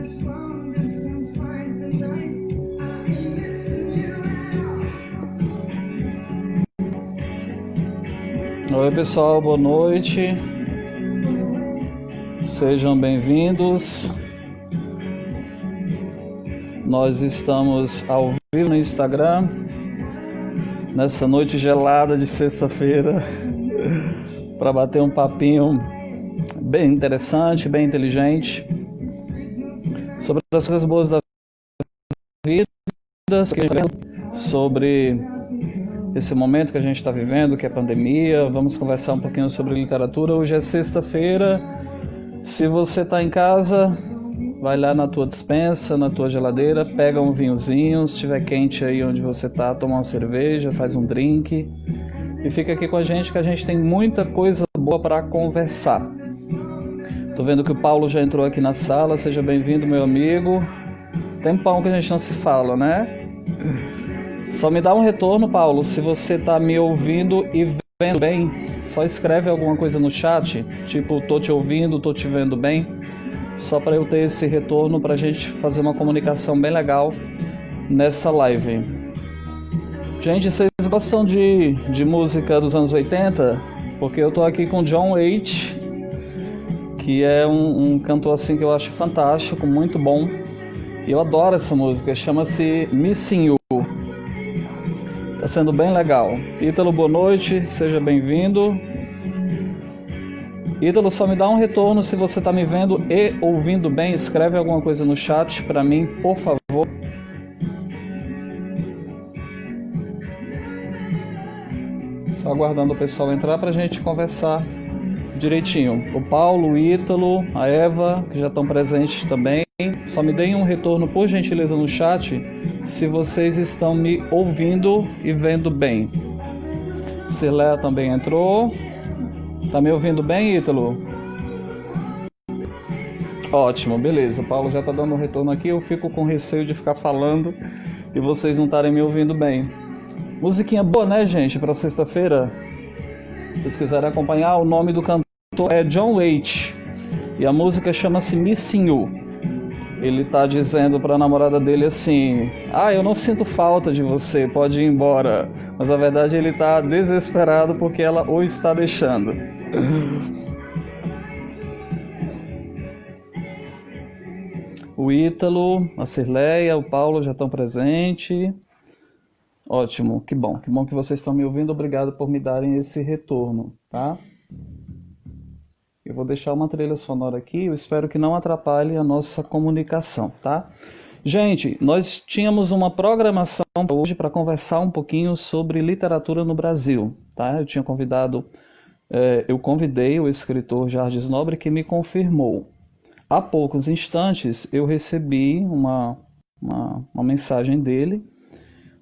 Oi pessoal, boa noite, sejam bem-vindos. Nós estamos ao vivo no Instagram, nessa noite gelada de sexta-feira, para bater um papinho bem interessante, bem inteligente, sobre as coisas boas da vida, sobre esse momento que a gente está vivendo, que é a pandemia. Vamos conversar um pouquinho sobre literatura. Hoje é sexta-feira. Se você está em casa, vai lá na tua despensa, na tua geladeira, pega um vinhozinho, se estiver quente aí onde você está, toma uma cerveja, faz um drink e fica aqui com a gente, que a gente tem muita coisa boa para conversar. Tô vendo que o Paulo já entrou aqui na sala. Seja bem-vindo, meu amigo. Tempão que a gente não se fala, né? Só me dá um retorno, Paulo, se você tá me ouvindo e vendo bem. Só escreve alguma coisa no chat, tipo, tô te ouvindo, tô te vendo bem, só para eu ter esse retorno, pra gente fazer uma comunicação bem legal nessa live. Gente, vocês gostam de música dos anos 80? Porque eu tô aqui com John Waite, que é um cantor assim que eu acho fantástico, muito bom. E eu adoro essa música, chama-se Missing You. Tá sendo bem legal. Ítalo, boa noite, seja bem-vindo. Ítalo, só me dá um retorno se você tá me vendo e ouvindo bem. Escreve alguma coisa no chat para mim, por favor. Só aguardando o pessoal entrar pra gente conversar direitinho. O Paulo, o Ítalo, a Eva, que já estão presentes também. Só me deem um retorno, por gentileza, no chat, se vocês estão me ouvindo e vendo bem. Cirléia também entrou. Tá me ouvindo bem, Ítalo? Ótimo, beleza. O Paulo já tá dando um retorno aqui. Eu fico com receio de ficar falando e vocês não estarem me ouvindo bem. Musiquinha boa, né, gente, para sexta-feira? Se vocês quiserem acompanhar, o nome do cantor é John Waite e a música chama-se Missing You. Ele tá dizendo para a namorada dele assim: eu não sinto falta de você, pode ir embora. Mas na verdade ele tá desesperado porque ela o está deixando. O Ítalo, a Cirléia, o Paulo já estão presentes. Ótimo, que bom que vocês estão me ouvindo. Obrigado por me darem esse retorno, tá? Eu vou deixar uma trilha sonora aqui, eu espero que não atrapalhe a nossa comunicação, tá? Gente, nós tínhamos uma programação hoje para conversar um pouquinho sobre literatura no Brasil, tá? Eu convidei o escritor Jardes Nobre, que me confirmou. Há poucos instantes eu recebi uma mensagem dele,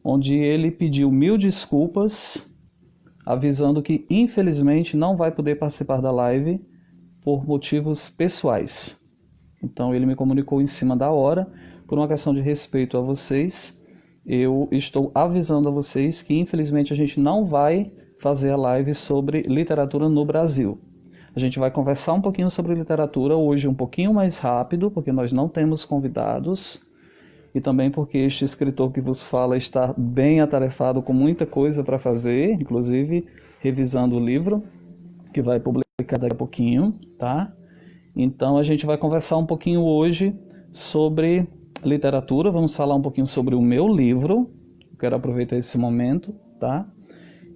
onde ele pediu 1000 desculpas, avisando que infelizmente não vai poder participar da live por motivos pessoais. Então ele me comunicou em cima da hora. Por uma questão de respeito a vocês, eu estou avisando a vocês que infelizmente a gente não vai fazer a live sobre literatura no Brasil. A gente vai conversar um pouquinho sobre literatura hoje, um pouquinho mais rápido, porque nós não temos convidados, e também porque este escritor que vos fala está bem atarefado com muita coisa para fazer, inclusive revisando o livro que vai publicar daqui a pouquinho, tá? Então a gente vai conversar um pouquinho hoje sobre literatura. Vamos falar um pouquinho sobre o meu livro. Quero aproveitar esse momento, tá?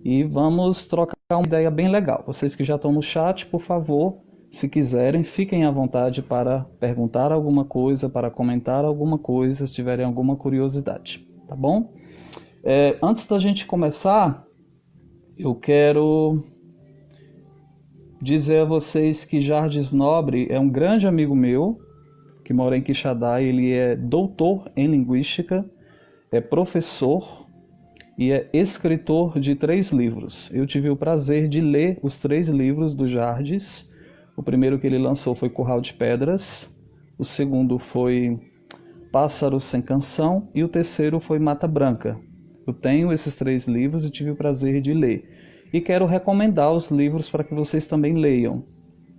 E vamos trocar uma ideia bem legal. Vocês que já estão no chat, por favor, se quiserem, fiquem à vontade para perguntar alguma coisa, para comentar alguma coisa, se tiverem alguma curiosidade, tá bom? Antes da gente começar, eu quero dizer a vocês que Jardes Nobre é um grande amigo meu, que mora em Quixadá. Ele é doutor em linguística, é professor e é escritor de 3 livros. Eu tive o prazer de ler os 3 livros do Jardes. O primeiro que ele lançou foi Curral de Pedras, o segundo foi Pássaro Sem Canção e o terceiro foi Mata Branca. Eu tenho esses 3 livros e tive o prazer de ler. E quero recomendar os livros para que vocês também leiam.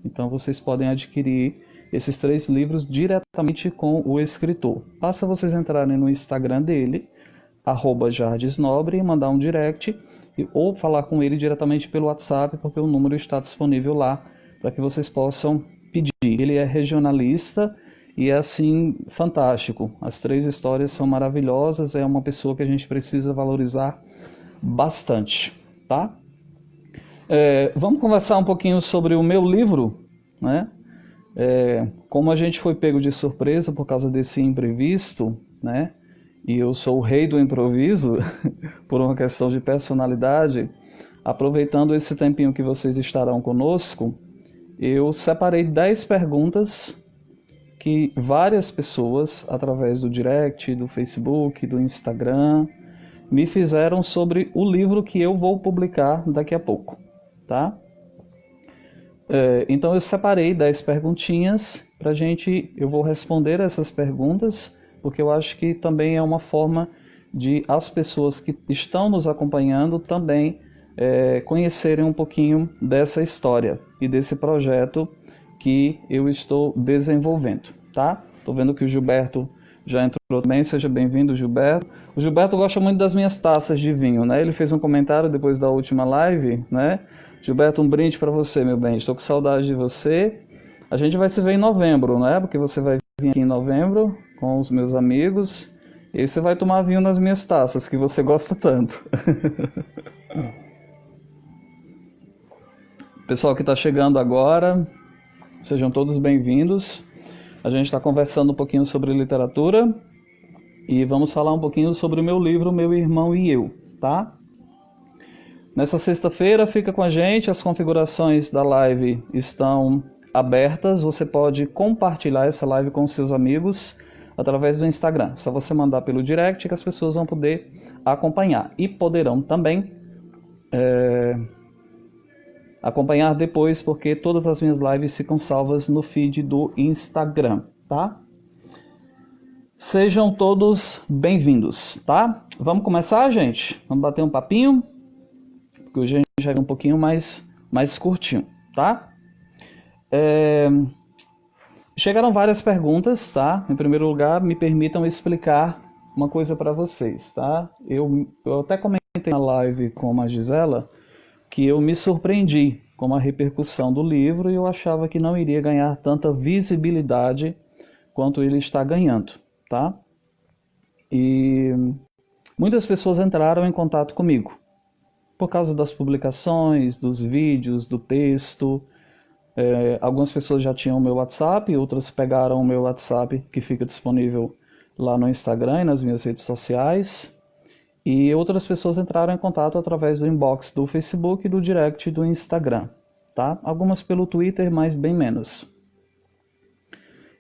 Então vocês podem adquirir esses 3 livros diretamente com o escritor. Basta vocês entrarem no Instagram dele, @jardesnobre, e mandar um direct, ou falar com ele diretamente pelo WhatsApp, porque o número está disponível lá para que vocês possam pedir. Ele é regionalista e é assim fantástico. As 3 histórias são maravilhosas, é uma pessoa que a gente precisa valorizar bastante, tá? Vamos conversar um pouquinho sobre o meu livro, né? Como a gente foi pego de surpresa por causa desse imprevisto, né? E eu sou o rei do improviso, por uma questão de personalidade, aproveitando esse tempinho que vocês estarão conosco, eu separei 10 perguntas que várias pessoas, através do direct, do Facebook, do Instagram, me fizeram sobre o livro que eu vou publicar daqui a pouco, tá? Então eu separei 10 perguntinhas para eu vou responder essas perguntas, porque eu acho que também é uma forma de as pessoas que estão nos acompanhando também conhecerem um pouquinho dessa história e desse projeto que eu estou desenvolvendo, tá? Estou vendo que o Gilberto já entrou também, seja bem-vindo, Gilberto. O Gilberto gosta muito das minhas taças de vinho, né? Ele fez um comentário depois da última live, né? Gilberto, um brinde para você, meu bem. Estou com saudade de você. A gente vai se ver em novembro, né? Porque você vai vir aqui em novembro com os meus amigos e você vai tomar vinho nas minhas taças, que você gosta tanto. Pessoal que está chegando agora, sejam todos bem-vindos. A gente está conversando um pouquinho sobre literatura e vamos falar um pouquinho sobre o meu livro, Meu Irmão e Eu, tá? Nessa sexta-feira, fica com a gente, as configurações da live estão abertas, você pode compartilhar essa live com seus amigos através do Instagram. Só você mandar pelo direct que as pessoas vão poder acompanhar e poderão também acompanhar depois, porque todas as minhas lives ficam salvas no feed do Instagram, tá? Sejam todos bem-vindos, tá? Vamos começar, gente? Vamos bater um papinho? Porque hoje a gente já é um pouquinho mais curtinho, tá? Chegaram várias perguntas, tá? Em primeiro lugar, me permitam explicar uma coisa para vocês, tá? Eu até comentei na live com a Gisela que eu me surpreendi com a repercussão do livro e eu achava que não iria ganhar tanta visibilidade quanto ele está ganhando, tá? E muitas pessoas entraram em contato comigo por causa das publicações, dos vídeos, do texto. Algumas pessoas já tinham o meu WhatsApp, outras pegaram o meu WhatsApp, que fica disponível lá no Instagram e nas minhas redes sociais. E outras pessoas entraram em contato através do inbox do Facebook e do direct do Instagram, tá? Algumas pelo Twitter, mas bem menos.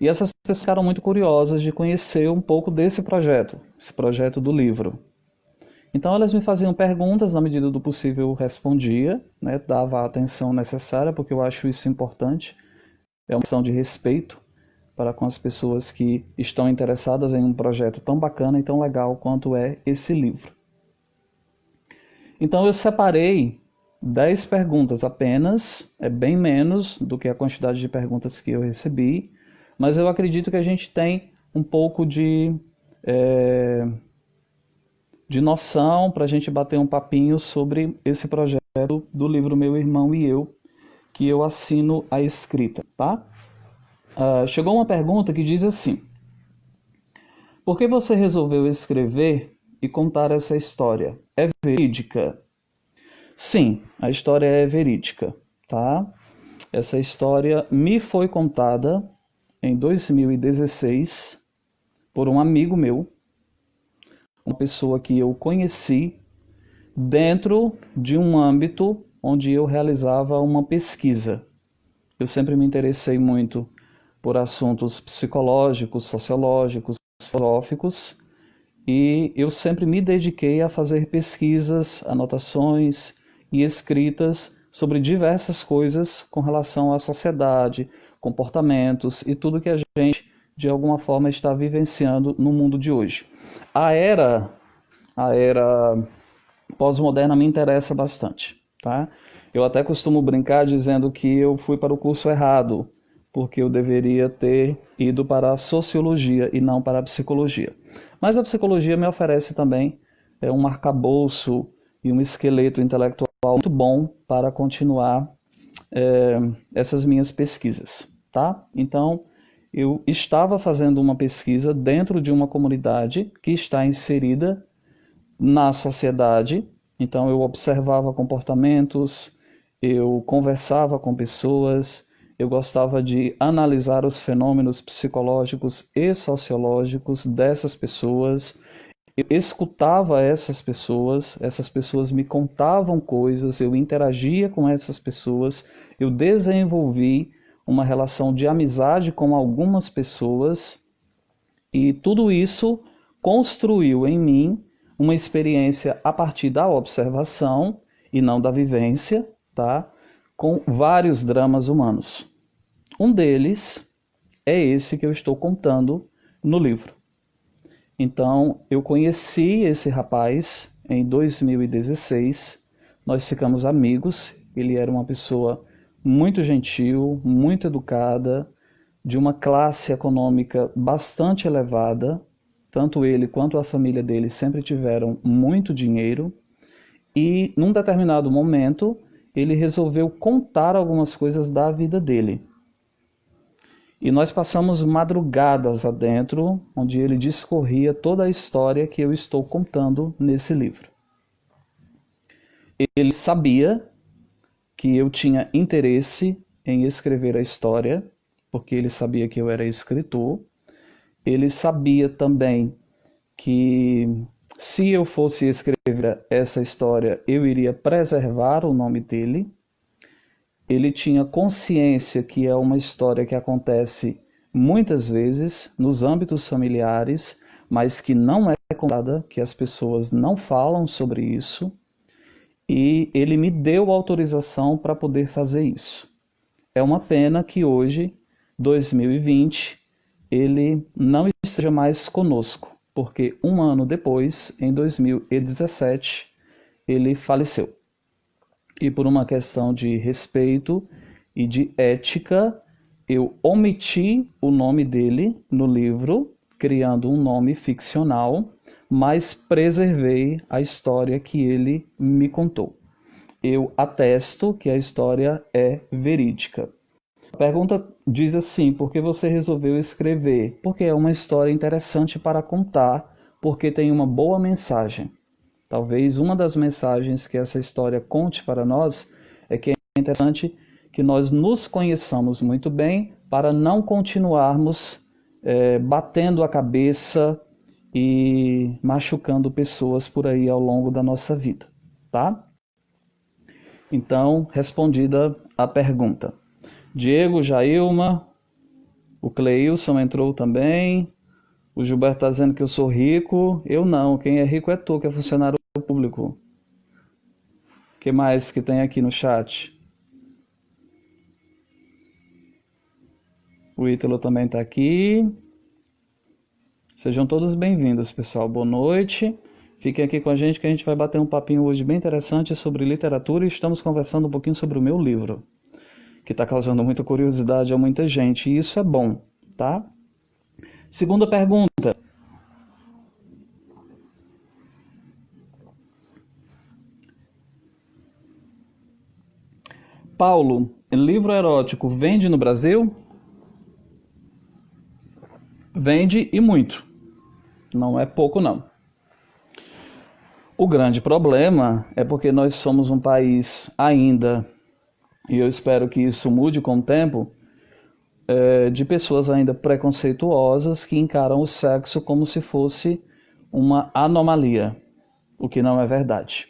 E essas pessoas ficaram muito curiosas de conhecer um pouco desse projeto, esse projeto do livro. Então elas me faziam perguntas, na medida do possível eu respondia, né? Dava a atenção necessária, porque eu acho isso importante. É uma questão de respeito para com as pessoas que estão interessadas em um projeto tão bacana e tão legal quanto é esse livro. Então eu separei 10 perguntas apenas, é bem menos do que a quantidade de perguntas que eu recebi, mas eu acredito que a gente tem um pouco de noção para a gente bater um papinho sobre esse projeto do livro Meu Irmão e Eu, que eu assino a escrita, tá? Chegou uma pergunta que diz assim: por que você resolveu escrever e contar essa história? É verídica? Sim, a história é verídica, tá? Essa história me foi contada em 2016 por um amigo meu, uma pessoa que eu conheci dentro de um âmbito onde eu realizava uma pesquisa. Eu sempre me interessei muito por assuntos psicológicos, sociológicos, filosóficos, e eu sempre me dediquei a fazer pesquisas, anotações e escritas sobre diversas coisas com relação à sociedade, comportamentos e tudo que a gente, de alguma forma, está vivenciando no mundo de hoje. A era pós-moderna me interessa bastante, tá? Eu até costumo brincar dizendo que eu fui para o curso errado, porque eu deveria ter ido para a sociologia e não para a psicologia. Mas a psicologia me oferece também um arcabouço e um esqueleto intelectual muito bom para continuar essas minhas pesquisas, tá? Então, eu estava fazendo uma pesquisa dentro de uma comunidade que está inserida na sociedade. Então, eu observava comportamentos, eu conversava com pessoas, eu gostava de analisar os fenômenos psicológicos e sociológicos dessas pessoas. Eu escutava essas pessoas me contavam coisas, eu interagia com essas pessoas, eu desenvolvi uma relação de amizade com algumas pessoas e tudo isso construiu em mim uma experiência a partir da observação e não da vivência, tá? Com vários dramas humanos. Um deles é esse que eu estou contando no livro. Então, eu conheci esse rapaz em 2016, nós ficamos amigos, ele era uma pessoa muito gentil, muito educada, de uma classe econômica bastante elevada, tanto ele quanto a família dele sempre tiveram muito dinheiro, e num determinado momento ele resolveu contar algumas coisas da vida dele. E nós passamos madrugadas adentro, onde ele discorria toda a história que eu estou contando nesse livro. Ele sabia que eu tinha interesse em escrever a história, porque ele sabia que eu era escritor. Ele sabia também que se eu fosse escrever essa história, eu iria preservar o nome dele. Ele tinha consciência que é uma história que acontece muitas vezes nos âmbitos familiares, mas que não é contada, que as pessoas não falam sobre isso, e ele me deu autorização para poder fazer isso. É uma pena que hoje, 2020, ele não esteja mais conosco, porque um ano depois, em 2017, ele faleceu. E por uma questão de respeito e de ética, eu omiti o nome dele no livro, criando um nome ficcional, mas preservei a história que ele me contou. Eu atesto que a história é verídica. A pergunta diz assim: por que você resolveu escrever? Porque é uma história interessante para contar, porque tem uma boa mensagem. Talvez uma das mensagens que essa história conte para nós é que é interessante que nós nos conheçamos muito bem para não continuarmos batendo a cabeça e machucando pessoas por aí ao longo da nossa vida, tá? Então, respondida a pergunta. Diego, Jailma, o Cleilson entrou também. O Gilberto está dizendo que eu sou rico. Eu não. Quem é rico é tu, que é funcionário público. O que mais que tem aqui no chat? O Ítalo também está aqui. Sejam todos bem-vindos, pessoal. Boa noite. Fiquem aqui com a gente que a gente vai bater um papinho hoje bem interessante sobre literatura e estamos conversando um pouquinho sobre o meu livro, que está causando muita curiosidade a muita gente. E isso é bom, tá? Segunda pergunta. Paulo, livro erótico vende no Brasil? Vende e muito. Não é pouco, não. O grande problema é porque nós somos um país ainda, e eu espero que isso mude com o tempo, de pessoas ainda preconceituosas que encaram o sexo como se fosse uma anomalia, o que não é verdade.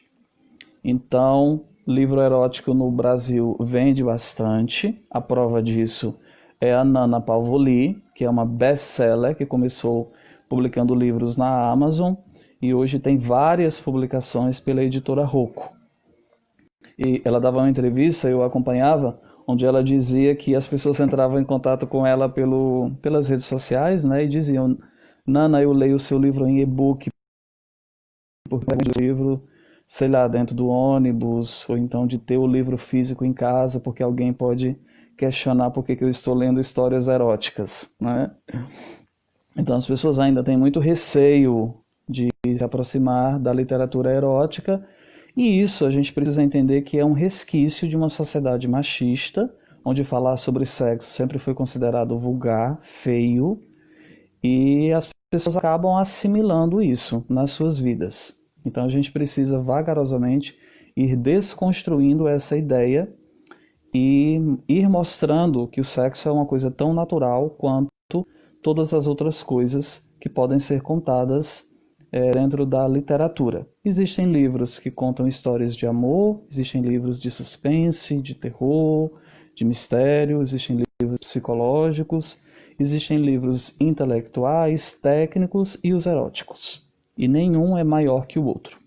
Então, livro erótico no Brasil vende bastante. A prova disso é a Nana Palvoli, que é uma best-seller que começou publicando livros na Amazon e hoje tem várias publicações pela editora Rocco. E ela dava uma entrevista, eu acompanhava, onde ela dizia que as pessoas entravam em contato com ela pelas redes sociais, né, e diziam: Nana, eu leio o seu livro em e-book, porque o livro, sei lá, dentro do ônibus, ou então de ter o livro físico em casa, porque alguém pode questionar por que eu estou lendo histórias eróticas, né? Então as pessoas ainda têm muito receio de se aproximar da literatura erótica, e isso a gente precisa entender que é um resquício de uma sociedade machista, onde falar sobre sexo sempre foi considerado vulgar, feio, e as pessoas acabam assimilando isso nas suas vidas. Então a gente precisa vagarosamente ir desconstruindo essa ideia e ir mostrando que o sexo é uma coisa tão natural quanto todas as outras coisas que podem ser contadas dentro da literatura. Existem livros que contam histórias de amor, existem livros de suspense, de terror, de mistério, existem livros psicológicos, existem livros intelectuais, técnicos e os eróticos. E nenhum é maior que o outro.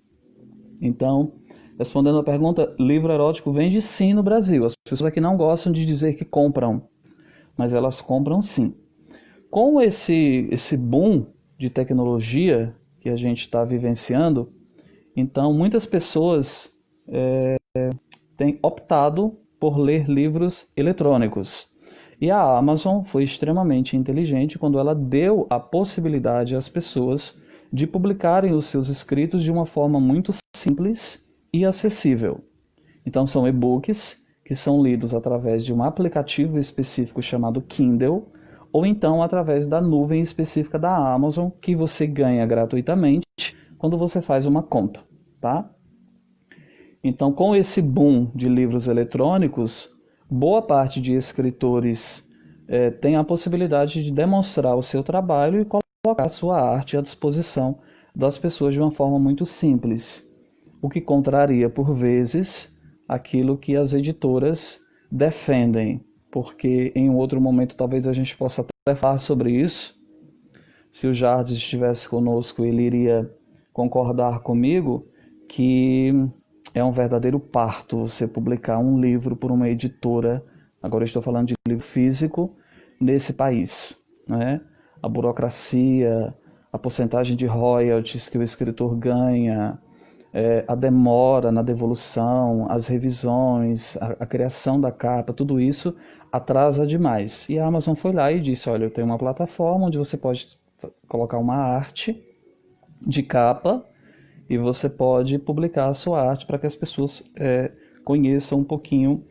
Então, respondendo a pergunta, livro erótico vende sim no Brasil. As pessoas aqui não gostam de dizer que compram, mas elas compram sim. Com esse boom de tecnologia que a gente está vivenciando, então muitas pessoas têm optado por ler livros eletrônicos. E a Amazon foi extremamente inteligente quando ela deu a possibilidade às pessoas de publicarem os seus escritos de uma forma muito simples e acessível. Então são e-books que são lidos através de um aplicativo específico chamado Kindle, ou então através da nuvem específica da Amazon, que você ganha gratuitamente quando você faz uma conta, tá? Então, com esse boom de livros eletrônicos, boa parte de escritores tem a possibilidade de demonstrar o seu trabalho e colocar a sua arte à disposição das pessoas de uma forma muito simples, o que contraria, por vezes, aquilo que as editoras defendem, porque em um outro momento talvez a gente possa até falar sobre isso. Se o Jardim estivesse conosco, ele iria concordar comigo que é um verdadeiro parto você publicar um livro por uma editora, agora eu estou falando de livro físico, nesse país, né? A burocracia, a porcentagem de royalties que o escritor ganha, a demora na devolução, as revisões, a criação da capa, tudo isso atrasa demais. E a Amazon foi lá e disse, olha, eu tenho uma plataforma onde você pode colocar uma arte de capa e você pode publicar a sua arte para que as pessoas conheçam um pouquinho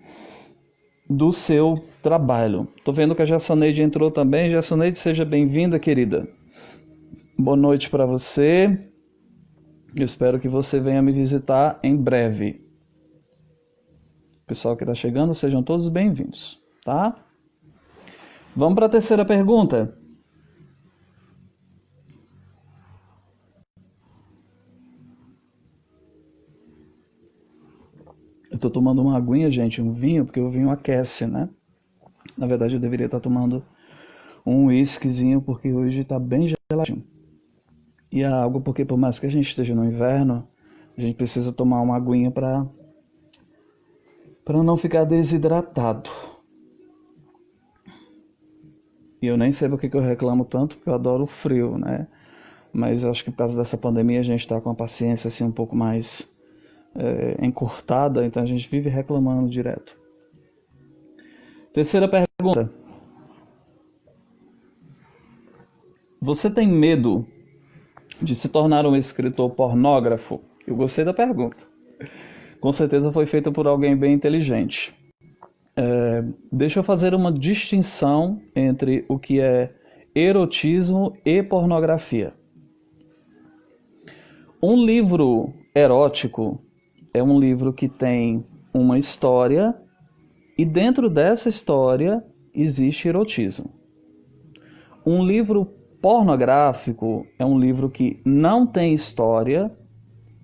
do seu trabalho. Estou vendo que a Jassoneide entrou também. Jassoneide, seja bem-vinda, querida. Boa noite para você. Eu espero que você venha me visitar em breve. Pessoal que está chegando, sejam todos bem-vindos, tá? Vamos para a terceira pergunta. Eu estou tomando uma aguinha, gente, um vinho, porque o vinho aquece, né? Na verdade, eu deveria estar tomando um whiskyzinho, porque hoje está bem geladinho. E a água, porque por mais que a gente esteja no inverno, a gente precisa tomar uma aguinha para não ficar desidratado. E eu nem sei porque que eu reclamo tanto, porque eu adoro o frio, né? Mas eu acho que por causa dessa pandemia a gente está com a paciência assim um pouco mais encurtada, então a gente vive reclamando direto. Terceira pergunta. Você tem medo de se tornar um escritor pornógrafo? Eu gostei da pergunta. Com certeza foi feita por alguém bem inteligente. Deixa eu fazer uma distinção entre o que é erotismo e pornografia. Um livro erótico é um livro que tem uma história e dentro dessa história existe erotismo. Um livro pornográfico é um livro que não tem história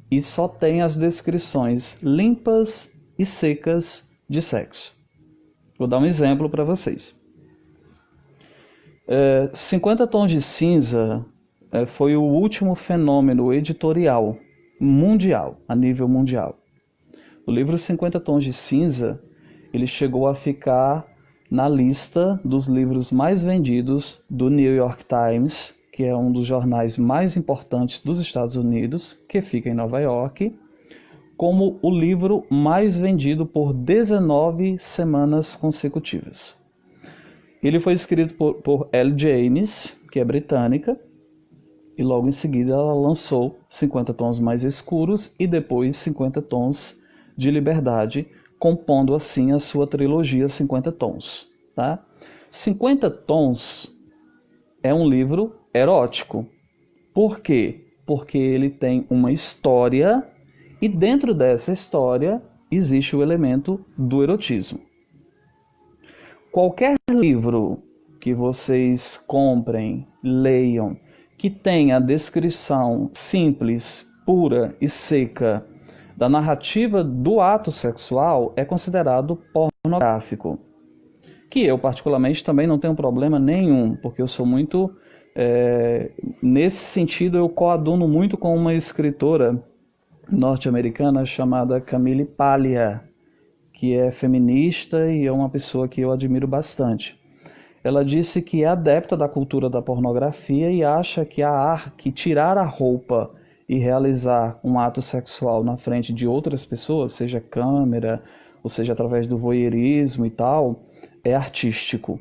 e só tem as descrições limpas e secas de sexo. Vou dar um exemplo para vocês. 50 Tons de Cinza foi o último fenômeno editorial mundial, a nível mundial. O livro 50 Tons de Cinza, ele chegou a ficar na lista dos livros mais vendidos do New York Times, que é um dos jornais mais importantes dos Estados Unidos, que fica em Nova York, como o livro mais vendido por 19 semanas consecutivas. Ele foi escrito por Elle James, que é britânica, e logo em seguida ela lançou 50 Tons Mais Escuros e depois 50 Tons de Liberdade, compondo assim a sua trilogia 50 Tons. Tá? 50 Tons é um livro erótico. Por quê? Porque ele tem uma história e dentro dessa história existe o elemento do erotismo. Qualquer livro que vocês comprem, leiam, que tenha a descrição simples, pura e seca da narrativa do ato sexual é considerado pornográfico. Que eu, particularmente, também não tenho problema nenhum, porque eu sou muito... nesse sentido, eu coaduno muito com uma escritora norte-americana chamada Camille Paglia, que é feminista e é uma pessoa que eu admiro bastante. Ela disse que é adepta da cultura da pornografia e acha que tirar a roupa e realizar um ato sexual na frente de outras pessoas, seja câmera, ou seja através do voyeurismo e tal, é artístico.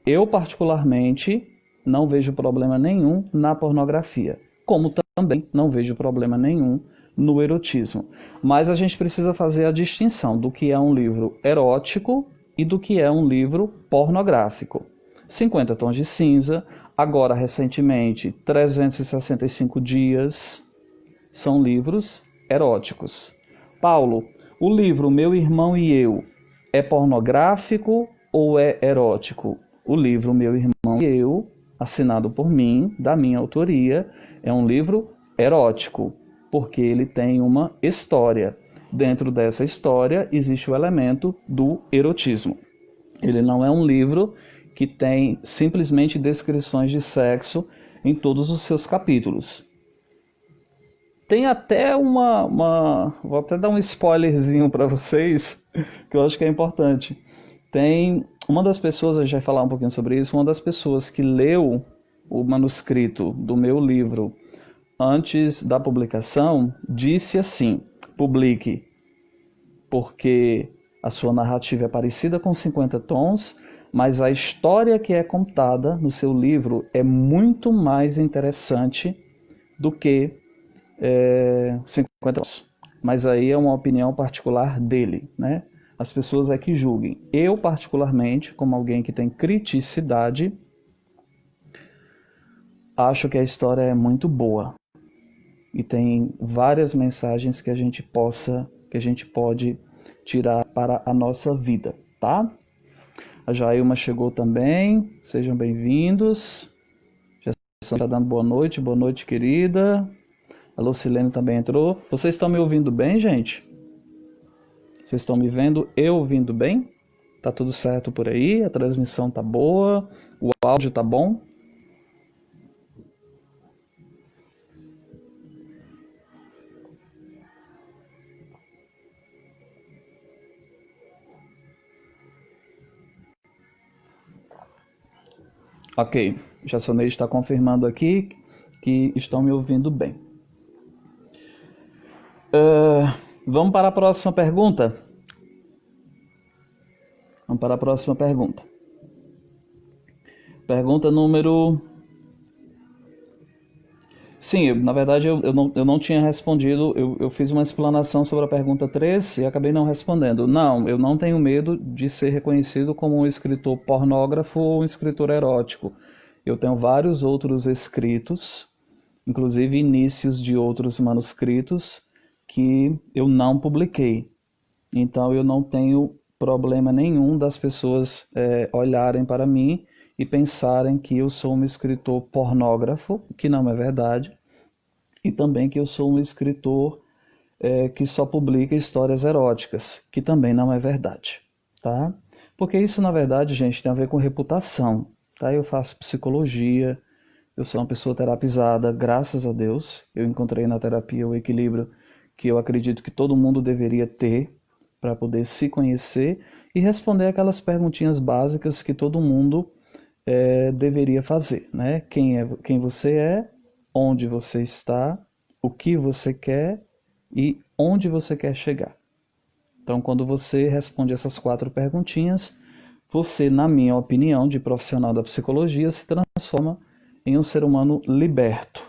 Eu, particularmente, não vejo problema nenhum na pornografia, como também não vejo problema nenhum no erotismo. Mas a gente precisa fazer a distinção do que é um livro erótico e do que é um livro pornográfico. 50 Tons de Cinza, agora recentemente 365 Dias, são livros eróticos. Paulo, o livro Meu Irmão e Eu é pornográfico ou é erótico? O livro Meu Irmão e Eu, assinado por mim, da minha autoria, é um livro erótico, porque ele tem uma história. Dentro dessa história existe o elemento do erotismo. Ele não é um livro que tem simplesmente descrições de sexo em todos os seus capítulos. Tem até vou até dar um spoilerzinho para vocês, que eu acho que é importante. Tem uma das pessoas, a gente vai falar um pouquinho sobre isso, uma das pessoas que leu o manuscrito do meu livro antes da publicação, disse assim: publique, porque a sua narrativa é parecida com 50 Tons, mas a história que é contada no seu livro é muito mais interessante do que 50 Tons. Mas aí é uma opinião particular dele, né? As pessoas é que julguem. Eu, particularmente, como alguém que tem criticidade, acho que a história é muito boa. E tem várias mensagens que a gente pode tirar para a nossa vida, tá? A Jailma chegou também, sejam bem-vindos. Já está dando boa noite, querida. A Lucilene também entrou. Vocês estão me ouvindo bem, gente? Vocês estão me vendo e ouvindo bem? Tá tudo certo por aí? A transmissão tá boa? O áudio tá bom? Ok, Jacionei está confirmando aqui que estão me ouvindo bem. Vamos para a próxima pergunta? Vamos para a próxima pergunta. Pergunta número... Sim, na verdade eu não tinha respondido, eu fiz uma explanação sobre a pergunta 3 e acabei não respondendo. Não, eu não tenho medo de ser reconhecido como um escritor pornógrafo ou um escritor erótico. Eu tenho vários outros escritos, inclusive inícios de outros manuscritos, que eu não publiquei. Então eu não tenho problema nenhum das pessoas olharem para mim e pensarem que eu sou um escritor pornógrafo, que não é verdade, e também que eu sou um escritor que só publica histórias eróticas, que também não é verdade, tá? Porque isso, na verdade, gente, tem a ver com reputação, tá? Eu faço psicologia, eu sou uma pessoa terapizada, graças a Deus, eu encontrei na terapia o equilíbrio que eu acredito que todo mundo deveria ter para poder se conhecer e responder aquelas perguntinhas básicas que todo mundo deveria fazer, né? Quem você é, onde você está, o que você quer e onde você quer chegar. Então, quando você responde essas 4 perguntinhas, você, na minha opinião, de profissional da psicologia, se transforma em um ser humano liberto.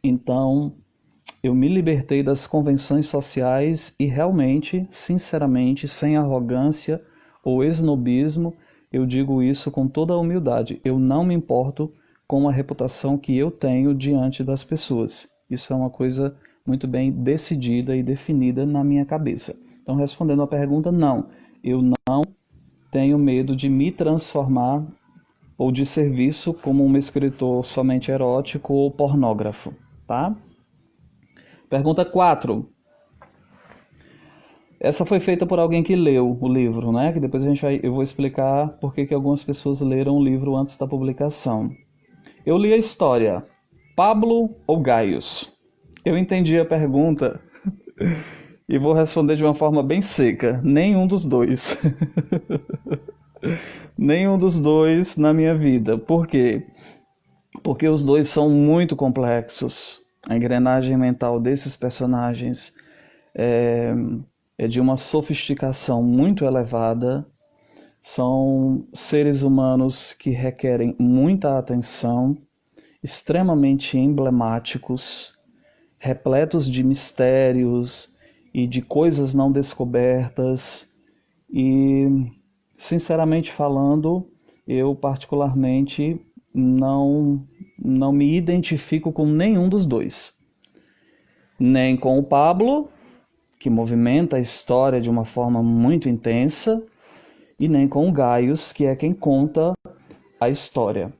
Então, eu me libertei das convenções sociais e realmente, sinceramente, sem arrogância ou esnobismo, eu digo isso com toda a humildade. Eu não me importo com a reputação que eu tenho diante das pessoas. Isso é uma coisa muito bem decidida e definida na minha cabeça. Então, respondendo à pergunta, não. Eu não tenho medo de me transformar ou de ser visto como um escritor somente erótico ou pornógrafo, tá? Pergunta 4. Essa foi feita por alguém que leu o livro, né? Que depois eu vou explicar por que algumas pessoas leram o livro antes da publicação. Eu li a história. Pablo ou Gaius? Eu entendi a pergunta e vou responder de uma forma bem seca. Nenhum dos dois. Nenhum dos dois na minha vida. Por quê? Porque os dois são muito complexos. A engrenagem mental desses personagens é de uma sofisticação muito elevada. São seres humanos que requerem muita atenção, extremamente emblemáticos, repletos de mistérios e de coisas não descobertas. E, sinceramente falando, eu particularmente não me identifico com nenhum dos dois. Nem com o Pablo, que movimenta a história de uma forma muito intensa, e nem com o Gaius, que é quem conta a história.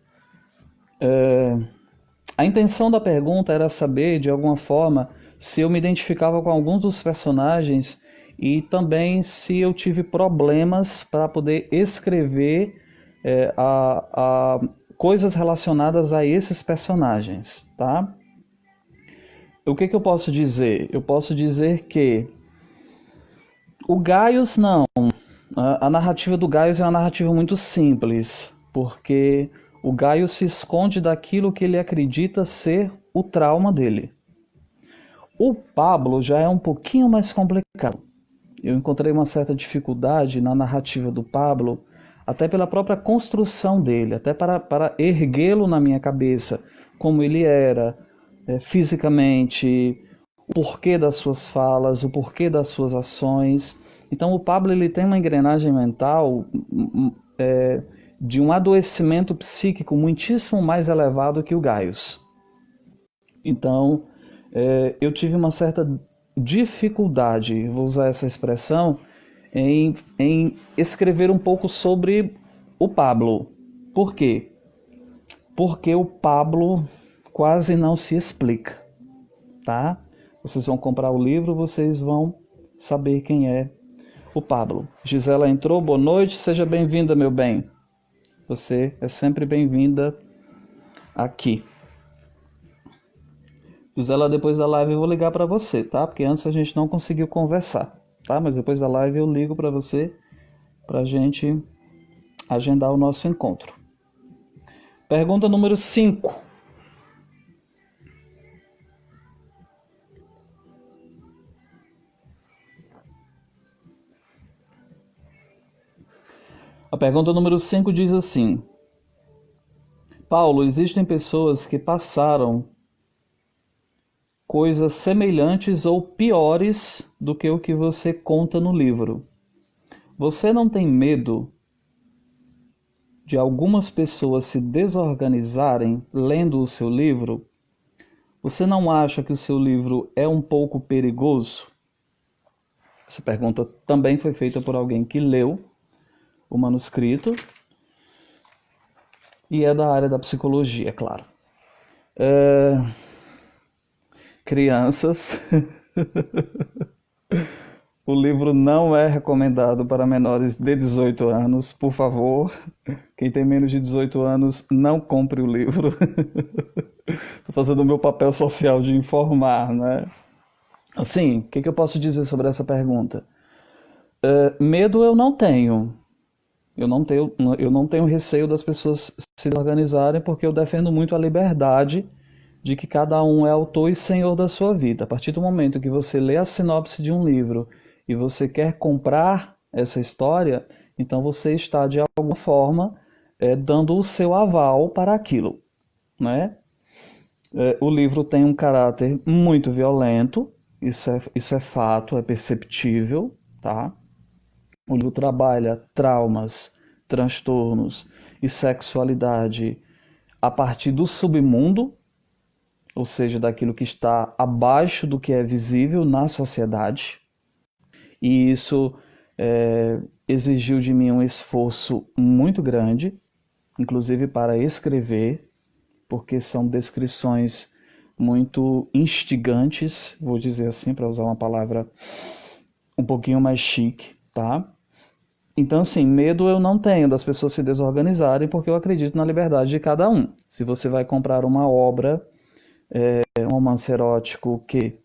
A intenção da pergunta era saber, de alguma forma, se eu me identificava com alguns dos personagens e também se eu tive problemas para poder escrever coisas relacionadas a esses personagens, tá? O que eu posso dizer? Eu posso dizer que o Gaius não. A narrativa do Gaius é uma narrativa muito simples, porque o Gaius se esconde daquilo que ele acredita ser o trauma dele. O Pablo já é um pouquinho mais complicado. Eu encontrei uma certa dificuldade na narrativa do Pablo, até pela própria construção dele, até para erguê-lo na minha cabeça, como ele era fisicamente, o porquê das suas falas, o porquê das suas ações. Então o Pablo ele tem uma engrenagem mental de um adoecimento psíquico muitíssimo mais elevado que o Gaius. Então eu tive uma certa dificuldade, vou usar essa expressão, em escrever um pouco sobre o Pablo. Por quê? Porque o Pablo quase não se explica, tá? Vocês vão comprar o livro, vocês vão saber quem é o Pablo. Gisela entrou, boa noite, seja bem-vinda, meu bem. Você é sempre bem-vinda aqui. Gisela, depois da live eu vou ligar para você, tá? Porque antes a gente não conseguiu conversar, tá? Mas depois da live eu ligo para você, pra gente agendar o nosso encontro. Pergunta número 5. A pergunta número 5 diz assim: Paulo, existem pessoas que passaram coisas semelhantes ou piores do que o que você conta no livro. Você não tem medo de algumas pessoas se desorganizarem lendo o seu livro? Você não acha que o seu livro é um pouco perigoso? Essa pergunta também foi feita por alguém que leu o manuscrito e é da área da psicologia, é claro. Crianças, o livro não é recomendado para menores de 18 anos, por favor. Quem tem menos de 18 anos, não compre o livro. Estou fazendo o meu papel social de informar, né? Assim, o que eu posso dizer sobre essa pergunta? Medo eu não tenho. Eu não tenho receio das pessoas se organizarem, porque eu defendo muito a liberdade de que cada um é autor e senhor da sua vida. A partir do momento que você lê a sinopse de um livro e você quer comprar essa história, então você está de alguma forma dando o seu aval para aquilo, né? O livro tem um caráter muito violento, isso é fato, é perceptível, tá? O livro trabalha traumas, transtornos e sexualidade a partir do submundo, ou seja, daquilo que está abaixo do que é visível na sociedade. E isso exigiu de mim um esforço muito grande, inclusive para escrever, porque são descrições muito instigantes, vou dizer assim, para usar uma palavra um pouquinho mais chique, tá? Então, assim, medo eu não tenho das pessoas se desorganizarem, porque eu acredito na liberdade de cada um. Se você vai comprar uma obra, um romance erótico que,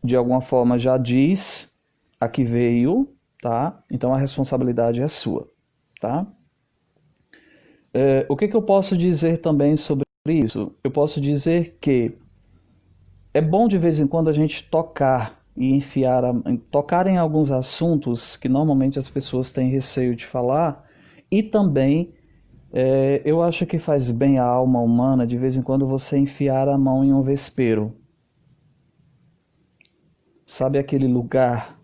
de alguma forma, já diz a que veio, tá? Então a responsabilidade é sua, tá? O que eu posso dizer também sobre isso? Eu posso dizer que é bom de vez em quando a gente tocar e tocar em alguns assuntos que normalmente as pessoas têm receio de falar, e também eu acho que faz bem à alma humana de vez em quando você enfiar a mão em um vespeiro. Sabe aquele lugar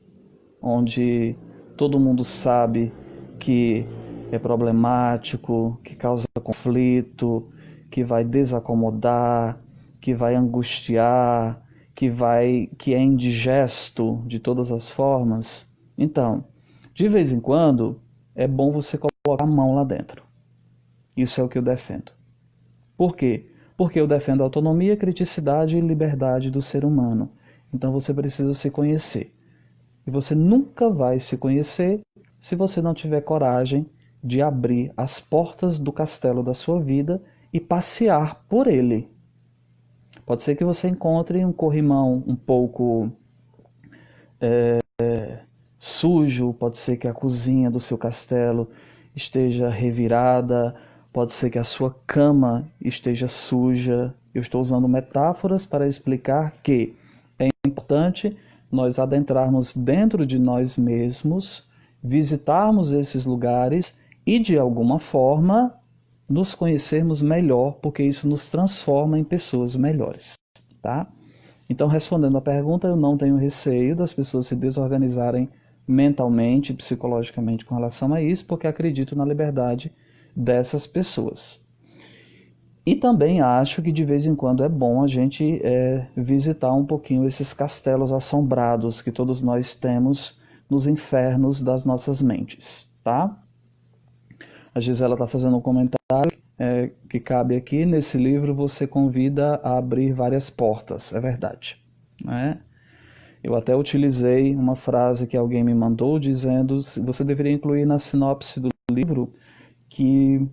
onde todo mundo sabe que é problemático, que causa conflito, que vai desacomodar, que vai angustiar, que é indigesto de todas as formas? Então, de vez em quando, é bom você colocar a mão lá dentro. Isso é o que eu defendo. Por quê? Porque eu defendo a autonomia, criticidade e liberdade do ser humano. Então você precisa se conhecer. E você nunca vai se conhecer se você não tiver coragem de abrir as portas do castelo da sua vida e passear por ele. Pode ser que você encontre um corrimão um pouco sujo, pode ser que a cozinha do seu castelo esteja revirada, pode ser que a sua cama esteja suja. Eu estou usando metáforas para explicar que é importante nós adentrarmos dentro de nós mesmos, visitarmos esses lugares e, de alguma forma, nos conhecermos melhor, porque isso nos transforma em pessoas melhores, tá? Então, respondendo à pergunta, eu não tenho receio das pessoas se desorganizarem mentalmente, psicologicamente com relação a isso, porque acredito na liberdade dessas pessoas. E também acho que de vez em quando é bom a gente visitar um pouquinho esses castelos assombrados que todos nós temos nos infernos das nossas mentes, tá? A Gisela está fazendo um comentário que cabe aqui. Nesse livro você convida a abrir várias portas, é verdade, né? Eu até utilizei uma frase que alguém me mandou dizendo que você deveria incluir na sinopse do livro que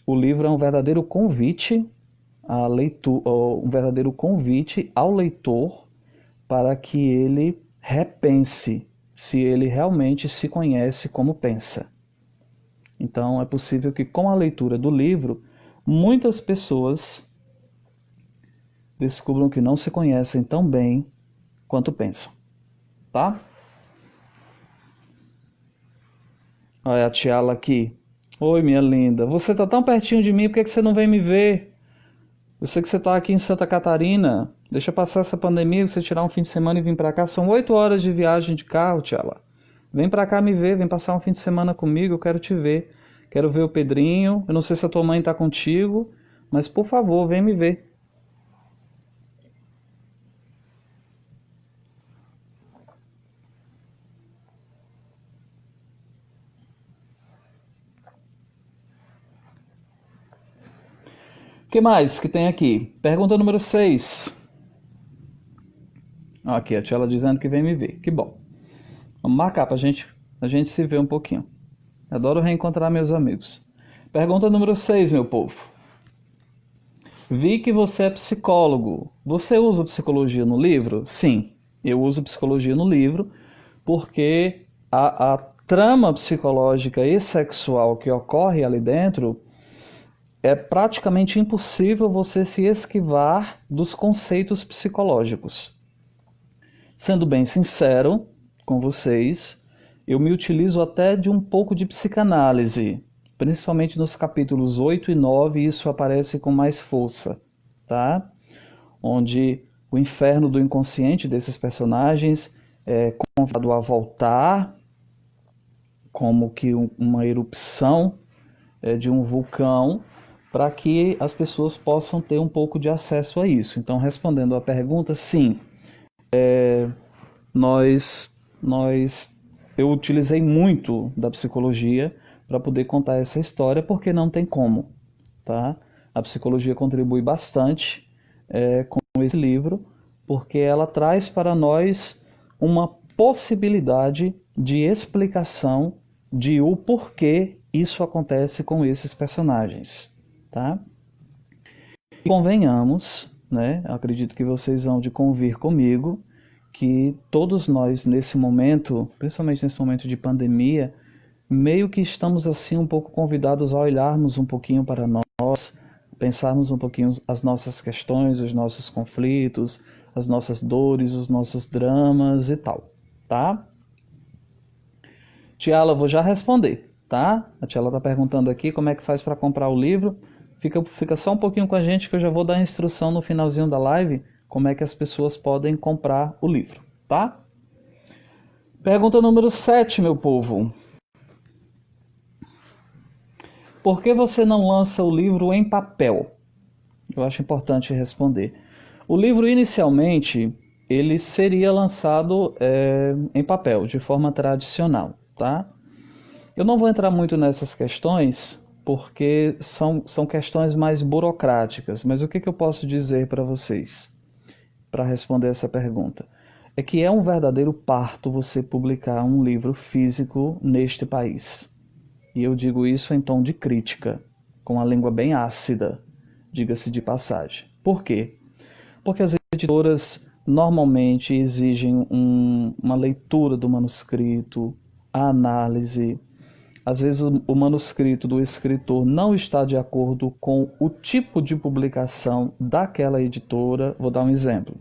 o livro é um verdadeiro convite à leitura, um verdadeiro convite ao leitor para que ele repense se ele realmente se conhece como pensa. Então é possível que com a leitura do livro muitas pessoas descubram que não se conhecem tão bem quanto pensam, tá? Olha a Tiala aqui. Oi, minha linda. Você tá tão pertinho de mim, por que você não vem me ver? Eu sei que você tá aqui em Santa Catarina. Deixa passar essa pandemia, você tirar um fim de semana e vir pra cá. São 8 horas de viagem de carro, Tiala. Vem pra cá me ver, vem passar um fim de semana comigo, eu quero te ver. Quero ver o Pedrinho. Eu não sei se a tua mãe tá contigo, mas por favor, vem me ver. O que mais que tem aqui? Pergunta número 6. Aqui, a Tiela dizendo que vem me ver. Que bom. Vamos marcar pra a gente se ver um pouquinho. Adoro reencontrar meus amigos. Pergunta número 6, meu povo. Vi que você é psicólogo. Você usa psicologia no livro? Sim, eu uso psicologia no livro porque a trama psicológica e sexual que ocorre ali dentro é praticamente impossível você se esquivar dos conceitos psicológicos. Sendo bem sincero com vocês, eu me utilizo até de um pouco de psicanálise, principalmente nos capítulos 8 e 9, isso aparece com mais força, tá? Onde o inferno do inconsciente desses personagens é convidado a voltar, como que uma erupção de um vulcão, para que as pessoas possam ter um pouco de acesso a isso. Então, respondendo à pergunta, sim, eu utilizei muito da psicologia para poder contar essa história, porque não tem como, tá? A psicologia contribui bastante com esse livro, porque ela traz para nós uma possibilidade de explicação de o porquê isso acontece com esses personagens, tá? E convenhamos, né? Acredito que vocês vão de convir comigo que todos nós nesse momento, principalmente nesse momento de pandemia, meio que estamos assim um pouco convidados a olharmos um pouquinho para nós, pensarmos um pouquinho as nossas questões, os nossos conflitos, as nossas dores, os nossos dramas e tal, tá? Tiala, vou já responder, tá? A Tiala está perguntando aqui como é que faz para comprar o livro. Fica só um pouquinho com a gente que eu já vou dar a instrução no finalzinho da live como é que as pessoas podem comprar o livro, tá? Pergunta número 7, meu povo. Por que você não lança o livro em papel? Eu acho importante responder. O livro, inicialmente, ele seria lançado em papel, de forma tradicional, tá? Eu não vou entrar muito nessas questões, porque são questões mais burocráticas, mas o que eu posso dizer para vocês, para responder essa pergunta? É que é um verdadeiro parto você publicar um livro físico neste país. E eu digo isso em tom de crítica, com a língua bem ácida, diga-se de passagem. Por quê? Porque as editoras normalmente exigem uma leitura do manuscrito, a análise. Às vezes o manuscrito do escritor não está de acordo com o tipo de publicação daquela editora. Vou dar um exemplo.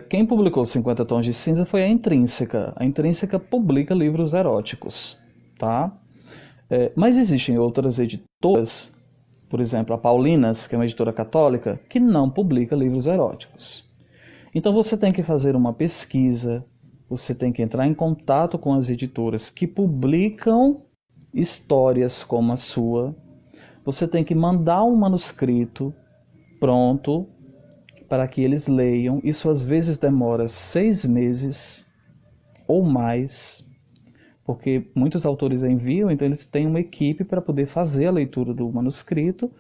Quem publicou 50 Tons de Cinza foi a Intrínseca. A Intrínseca publica livros eróticos, tá? Mas existem outras editoras, por exemplo, a Paulinas, que é uma editora católica, que não publica livros eróticos. Então você tem que fazer uma pesquisa, você tem que entrar em contato com as editoras que publicam histórias como a sua, você tem que mandar um manuscrito pronto para que eles leiam. Isso às vezes demora 6 meses ou mais, porque muitos autores enviam, então eles têm uma equipe para poder fazer a leitura do manuscrito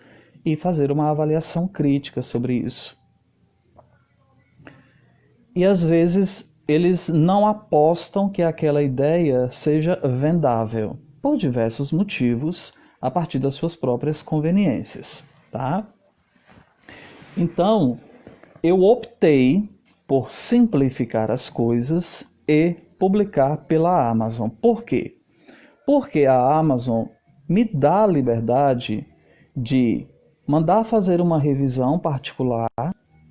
e fazer uma avaliação crítica sobre isso. E às vezes eles não apostam que aquela ideia seja vendável, por diversos motivos, a partir das suas próprias conveniências, tá? Então, eu optei por simplificar as coisas e publicar pela Amazon. Por quê? Porque a Amazon me dá a liberdade de mandar fazer uma revisão particular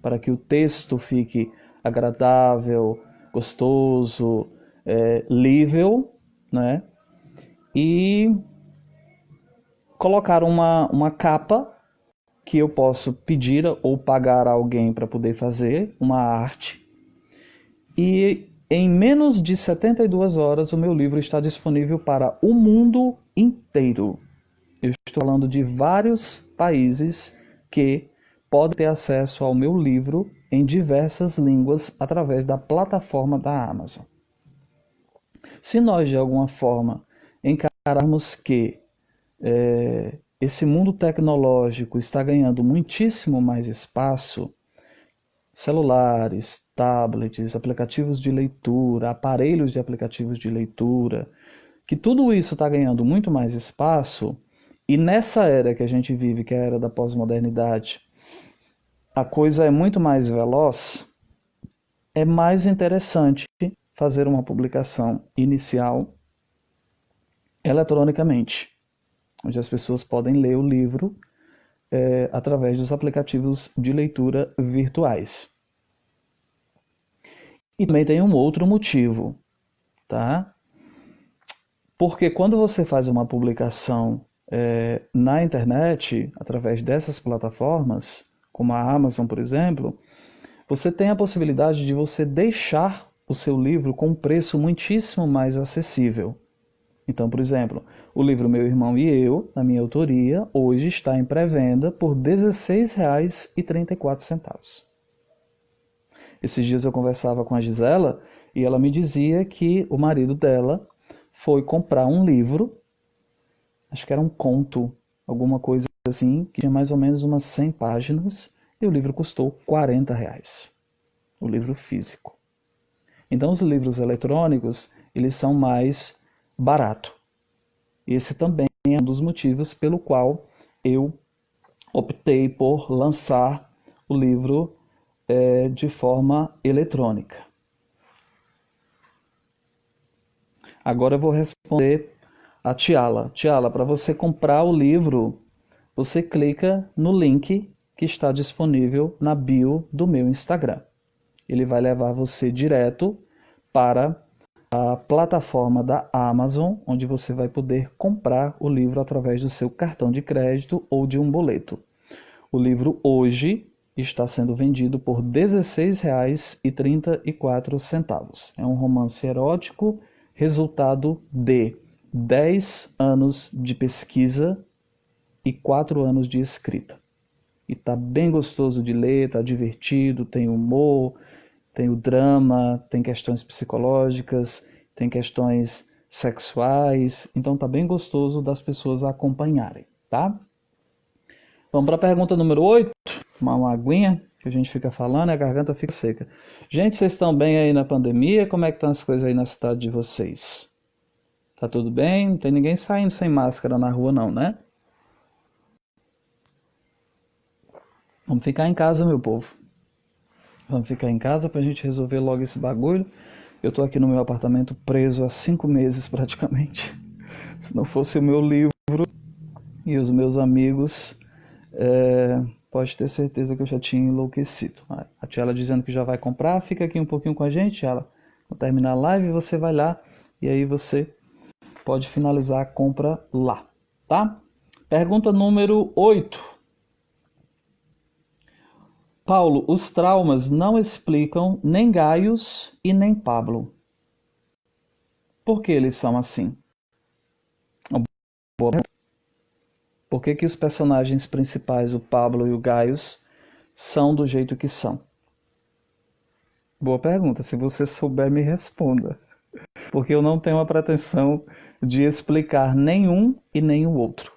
para que o texto fique agradável, gostoso, lível, né? E colocar uma capa que eu posso pedir ou pagar a alguém para poder fazer, uma arte, e em menos de 72 horas o meu livro está disponível para o mundo inteiro. Eu estou falando de vários países que podem ter acesso ao meu livro em diversas línguas através da plataforma da Amazon. Se nós de alguma forma encararmos que esse mundo tecnológico está ganhando muitíssimo mais espaço, celulares, tablets, aplicativos de leitura, aparelhos de aplicativos de leitura, que tudo isso está ganhando muito mais espaço, e nessa era que a gente vive, que é a era da pós-modernidade, a coisa é muito mais veloz, é mais interessante fazer uma publicação inicial eletronicamente, onde as pessoas podem ler o livro através dos aplicativos de leitura virtuais. E também tem um outro motivo, tá? Porque quando você faz uma publicação na internet, através dessas plataformas, como a Amazon, por exemplo, você tem a possibilidade de você deixar o seu livro com um preço muitíssimo mais acessível. Então, por exemplo, o livro Meu Irmão e Eu, na minha autoria, hoje está em pré-venda por R$ 16,34. Esses dias eu conversava com a Gisela e ela me dizia que o marido dela foi comprar um livro, acho que era um conto, alguma coisa assim, que tinha mais ou menos umas 100 páginas, e o livro custou R$ 40, o livro físico. Então os livros eletrônicos, eles são mais baratos. Esse também é um dos motivos pelo qual eu optei por lançar o livro de forma eletrônica. Agora eu vou responder a Tiala. Tiala, para você comprar o livro, você clica no link que está disponível na bio do meu Instagram. Ele vai levar você direto para a plataforma da Amazon, onde você vai poder comprar o livro através do seu cartão de crédito ou de um boleto. O livro hoje está sendo vendido por R$ 16,34. É um romance erótico, resultado de 10 anos de pesquisa e 4 anos de escrita. E tá bem gostoso de ler, tá divertido, tem humor, tem o drama, tem questões psicológicas, tem questões sexuais, então tá bem gostoso das pessoas acompanharem, tá? Vamos para a pergunta número 8, uma aguinha que a gente fica falando e a garganta fica seca. Gente, vocês estão bem aí na pandemia? Como é que estão as coisas aí na cidade de vocês? Tá tudo bem? Não tem ninguém saindo sem máscara na rua não, né? Vamos ficar em casa, meu povo. Vamos ficar em casa pra gente resolver logo esse bagulho. Eu tô aqui no meu apartamento preso há 5 meses praticamente. Se não fosse o meu livro e os meus amigos, pode ter certeza que eu já tinha enlouquecido. A Tiela dizendo que já vai comprar, fica aqui um pouquinho com a gente, Tiela. Vou terminar a live, você vai lá e aí você pode finalizar a compra lá, tá? Pergunta número 8. Paulo, os traumas não explicam nem Gaius e nem Pablo. Por que eles são assim? Por que os personagens principais, o Pablo e o Gaius, são do jeito que são? Boa pergunta. Se você souber, me responda. Porque eu não tenho a pretensão de explicar nenhum e nem o outro.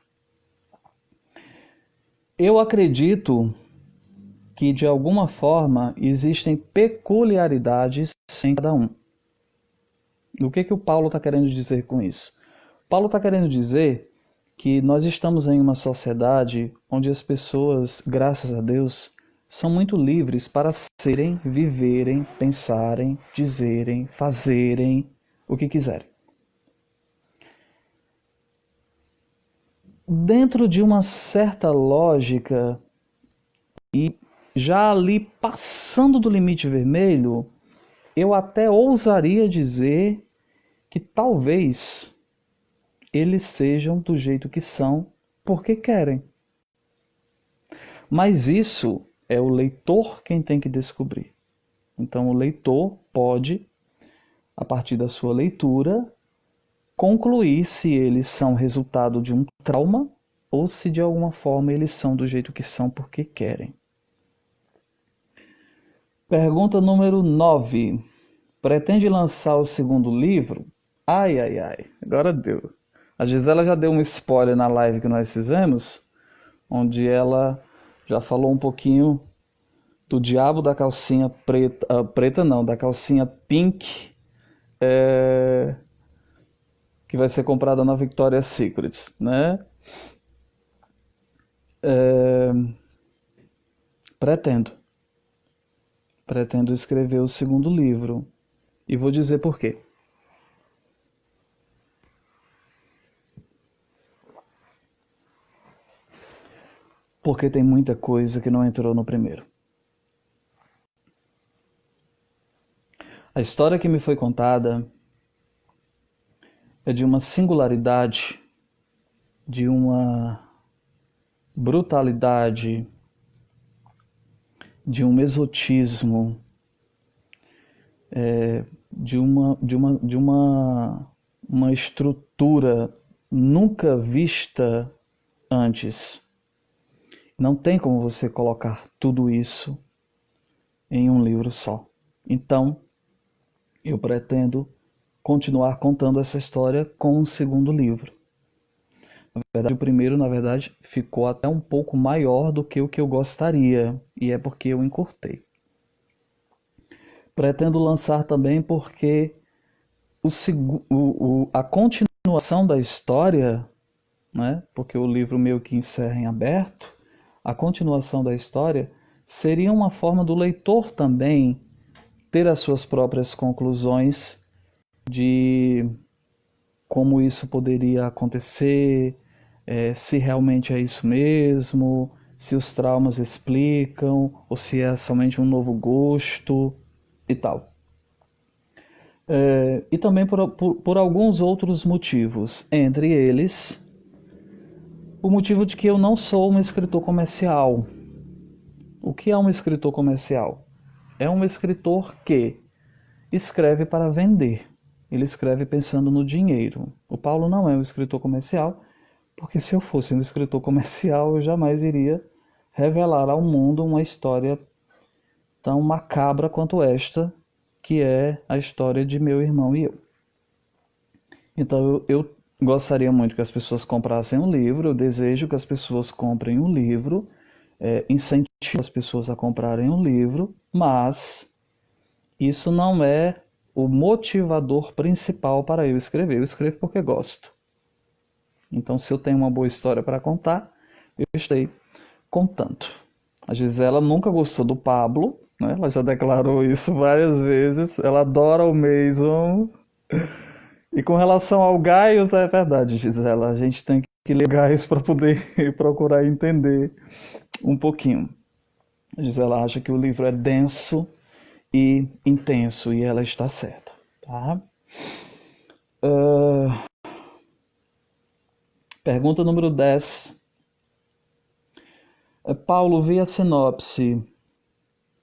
Eu acredito que, de alguma forma, existem peculiaridades em cada um. O que o Paulo está querendo dizer com isso? Paulo está querendo dizer que nós estamos em uma sociedade onde as pessoas, graças a Deus, são muito livres para serem, viverem, pensarem, dizerem, fazerem o que quiserem. Dentro de uma certa lógica e já ali passando do limite vermelho, eu até ousaria dizer que talvez eles sejam do jeito que são porque querem. Mas isso é o leitor quem tem que descobrir. Então o leitor pode, a partir da sua leitura, concluir se eles são resultado de um trauma ou se de alguma forma eles são do jeito que são porque querem. Pergunta número 9. Pretende lançar o segundo livro? Ai, ai, ai. Agora deu. A Gisela já deu um spoiler na live que nós fizemos, onde ela já falou um pouquinho do diabo da calcinha preta, preta não, da calcinha pink, que vai ser comprada na Victoria's Secret, né? Pretendo escrever o segundo livro, e vou dizer por quê. porque tem muita coisa que não entrou no primeiro. A história que me foi contada é de uma singularidade, de uma brutalidade, de um exotismo, de uma estrutura nunca vista antes. Não tem como você colocar tudo isso em um livro só. Então, eu pretendo continuar contando essa história com um segundo livro. Na verdade, o primeiro, ficou até um pouco maior do que o que eu gostaria, e é porque eu encurtei. Pretendo lançar também porque a continuação da história, né, porque o livro meio que encerra em aberto, a continuação da história seria uma forma do leitor também ter as suas próprias conclusões de como isso poderia acontecer, se realmente é isso mesmo, se os traumas explicam, ou se é somente um novo gosto e tal. E também por alguns outros motivos, entre eles, o motivo de que eu não sou um escritor comercial. O que é um escritor comercial? É um escritor que escreve para vender. Ele escreve pensando no dinheiro. O Paulo não é um escritor comercial, porque se eu fosse um escritor comercial, eu jamais iria revelar ao mundo uma história tão macabra quanto esta, que é a história de meu irmão e eu. Então eu gostaria muito que as pessoas comprassem um livro, eu desejo que as pessoas comprem um livro, incentivo as pessoas a comprarem um livro, mas isso não é o motivador principal para eu escrever. Eu escrevo porque gosto. Então, se eu tenho uma boa história para contar, eu estarei contando. A Gisela nunca gostou do Pablo, né? Ela já declarou isso várias vezes. Ela adora o Mason. E com relação ao Gaius, é verdade, Gisela. A gente tem que ler o Gaius para poder procurar entender um pouquinho. A Gisela acha que o livro é denso e intenso, e ela está certa. Tá? Pergunta número 10. Paulo, vi a sinopse.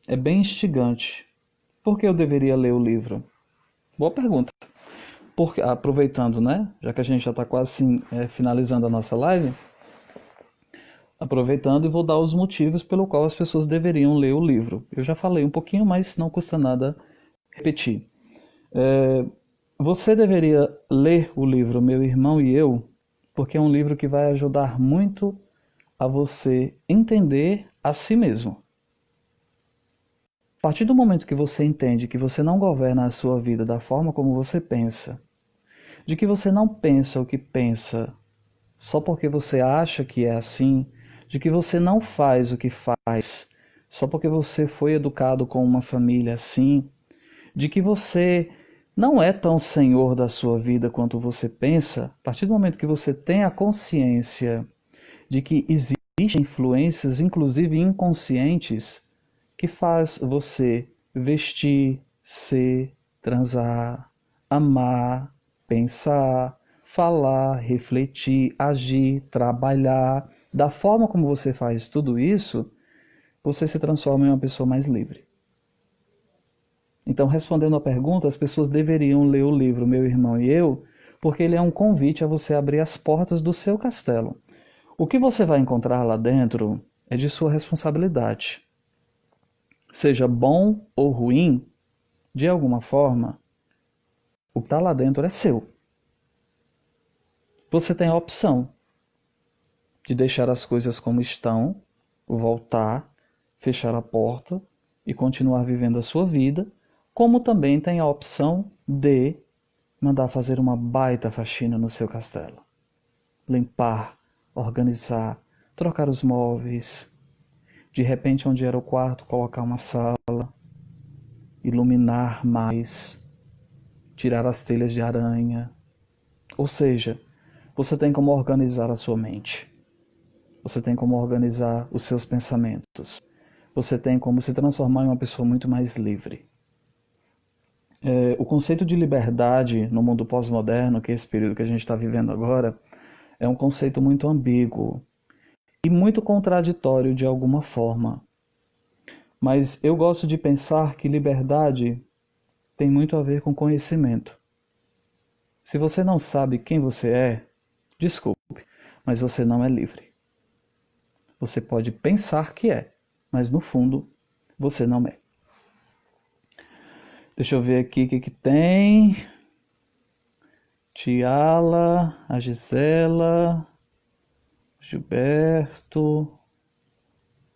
É bem instigante. Por que eu deveria ler o livro? Boa pergunta. Porque, aproveitando, né? Já que a gente já está quase finalizando a nossa live, aproveitando e vou dar os motivos pelo qual as pessoas deveriam ler o livro. Eu já falei um pouquinho, mas não custa nada repetir. Você deveria ler o livro Meu Irmão e Eu, porque é um livro que vai ajudar muito a você entender a si mesmo. A partir do momento que você entende que você não governa a sua vida da forma como você pensa, de que você não pensa o que pensa só porque você acha que é assim, de que você não faz o que faz só porque você foi educado com uma família assim, de que você não é tão senhor da sua vida quanto você pensa, a partir do momento que você tem a consciência de que existem influências, inclusive inconscientes, que faz você vestir, ser, transar, amar, pensar, falar, refletir, agir, trabalhar. Da forma como você faz tudo isso, você se transforma em uma pessoa mais livre. Então, respondendo à pergunta, as pessoas deveriam ler o livro Meu Irmão e Eu, porque ele é um convite a você abrir as portas do seu castelo. O que você vai encontrar lá dentro é de sua responsabilidade. Seja bom ou ruim, de alguma forma, o que está lá dentro é seu. Você tem a opção de deixar as coisas como estão, voltar, fechar a porta e continuar vivendo a sua vida, como também tem a opção de mandar fazer uma baita faxina no seu castelo. Limpar, organizar, trocar os móveis, de repente onde era o quarto colocar uma sala, iluminar mais, tirar as telhas de aranha. Ou seja, você tem como organizar a sua mente. você tem como organizar os seus pensamentos, você tem como se transformar em uma pessoa muito mais livre. O conceito de liberdade no mundo pós-moderno, que é esse período que a gente está vivendo agora, é um conceito muito ambíguo e muito contraditório de alguma forma. Mas eu gosto de pensar que liberdade tem muito a ver com conhecimento. Se você não sabe quem você é, desculpe, mas você não é livre. Você pode pensar que é, mas no fundo você não é. Deixa eu ver aqui o que tem. Tiala, a Gisela, Gilberto.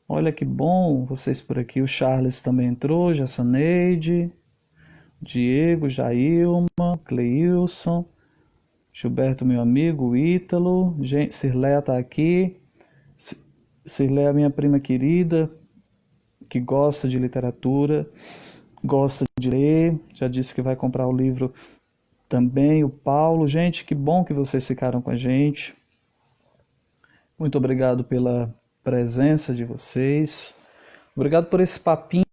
Olha que bom vocês por aqui. O Charles também entrou, Jassoneide, Diego, Jailma, Cleilson, Gilberto, meu amigo, Ítalo, Cirleia está aqui. Cirleia, minha prima querida, que gosta de literatura, gosta de ler, já disse que vai comprar o livro também. O Paulo, gente, que bom que vocês ficaram com a gente. Muito obrigado pela presença de vocês. Obrigado por esse papinho.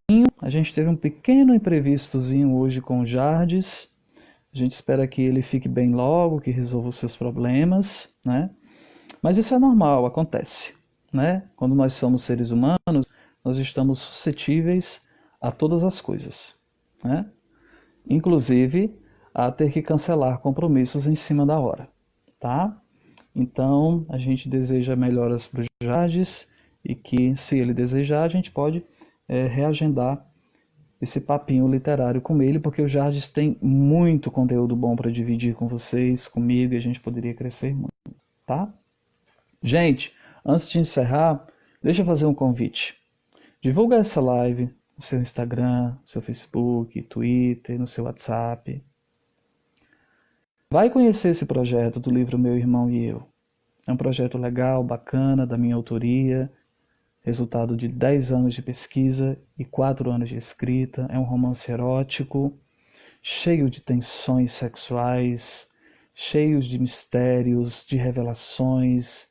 A gente teve um pequeno imprevistozinho hoje com o Jardes. A gente espera que ele fique bem logo, que resolva os seus problemas, né? Mas isso é normal, acontece, né? Quando nós somos seres humanos, nós estamos suscetíveis a todas as coisas, né? Inclusive a ter que cancelar compromissos em cima da hora, tá? Então, a gente deseja melhoras para o Jardes e que, se ele desejar, a gente pode reagendar esse papinho literário com ele, porque o Jardes tem muito conteúdo bom para dividir com vocês, comigo, e a gente poderia crescer muito, tá? Gente, antes de encerrar, deixa eu fazer um convite. Divulga essa live no seu Instagram, no seu Facebook, Twitter, no seu WhatsApp. Vai conhecer esse projeto do livro Meu Irmão e Eu. É um projeto legal, bacana, da minha autoria, resultado de 10 anos de pesquisa e 4 anos de escrita. É um romance erótico, cheio de tensões sexuais, cheios de mistérios, de revelações.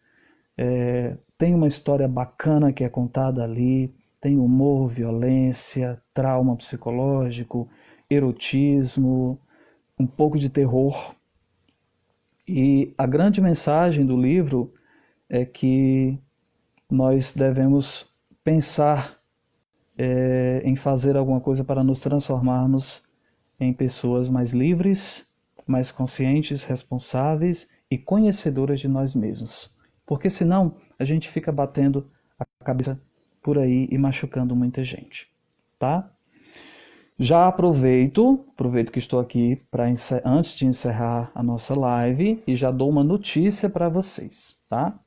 Tem uma história bacana que é contada ali, tem humor, violência, trauma psicológico, erotismo, um pouco de terror. E a grande mensagem do livro é que nós devemos pensar em fazer alguma coisa para nos transformarmos em pessoas mais livres, mais conscientes, responsáveis e conhecedoras de nós mesmos. Porque senão a gente fica batendo a cabeça por aí e machucando muita gente, tá? Já aproveito que estou aqui antes de encerrar a nossa live e já dou uma notícia para vocês, tá?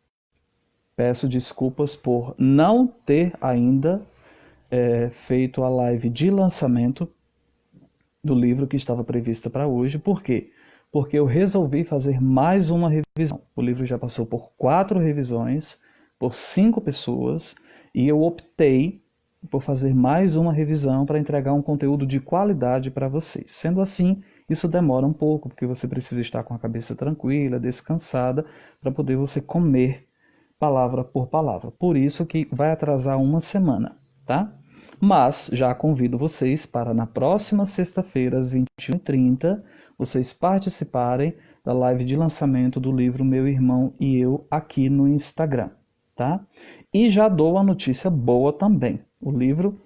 Peço desculpas por não ter ainda feito a live de lançamento do livro que estava prevista para hoje. Por quê? Porque eu resolvi fazer mais uma revisão. O livro já passou por 4 revisões, por 5 pessoas, e eu optei por fazer mais uma revisão para entregar um conteúdo de qualidade para vocês. Sendo assim, isso demora um pouco, porque você precisa estar com a cabeça tranquila, descansada, para poder você comer palavra por palavra. Por isso que vai atrasar uma semana, tá? Mas já convido vocês para na próxima sexta-feira, às 21h30, vocês participarem da live de lançamento do livro Meu Irmão e Eu aqui no Instagram, tá? E já dou a notícia boa também. O livro,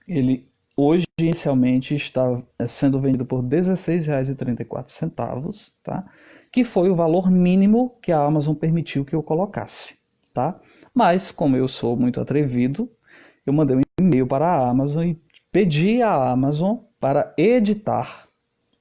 ele hoje inicialmente está sendo vendido por R$ 16,34, tá? Que foi o valor mínimo que a Amazon permitiu que eu colocasse, tá? Mas, como eu sou muito atrevido, eu mandei um e-mail para a Amazon e pedi à Amazon para editar,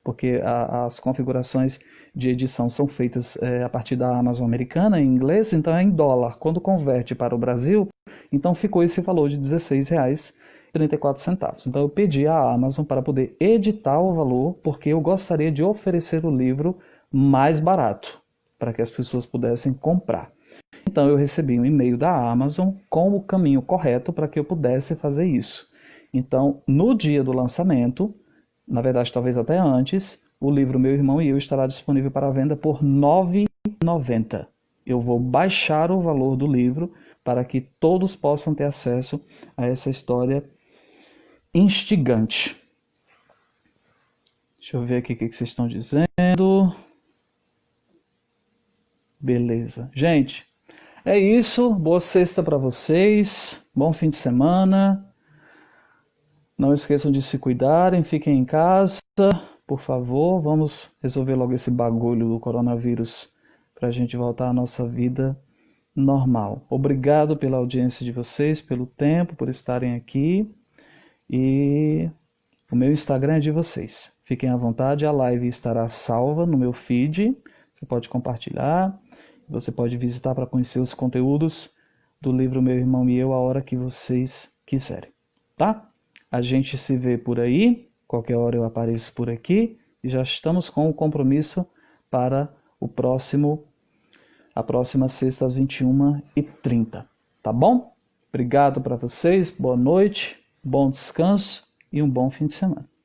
porque as configurações de edição são feitas a partir da Amazon americana, em inglês, então é em dólar. Quando converte para o Brasil, então ficou esse valor de R$ 16,34. Então eu pedi à Amazon para poder editar o valor, porque eu gostaria de oferecer o livro mais barato, para que as pessoas pudessem comprar. Então eu recebi um e-mail da Amazon com o caminho correto para que eu pudesse fazer isso. Então, no dia do lançamento, na verdade talvez até antes, o livro Meu Irmão e Eu estará disponível para venda por R$ 9,90. Eu vou baixar o valor do livro para que todos possam ter acesso a essa história instigante. Deixa eu ver aqui o que vocês estão dizendo. Beleza. Gente, é isso. Boa sexta para vocês. Bom fim de semana. Não esqueçam de se cuidarem. Fiquem em casa, por favor. Vamos resolver logo esse bagulho do coronavírus para a gente voltar à nossa vida normal. Obrigado pela audiência de vocês, pelo tempo, por estarem aqui. E o meu Instagram é de vocês. Fiquem à vontade. A live estará salva no meu feed. Você pode compartilhar. Você pode visitar para conhecer os conteúdos do livro Meu Irmão e Eu a hora que vocês quiserem, tá? A gente se vê por aí, qualquer hora eu apareço por aqui e já estamos com o compromisso para a próxima sexta às 21h30, tá bom? Obrigado para vocês, boa noite, bom descanso e um bom fim de semana.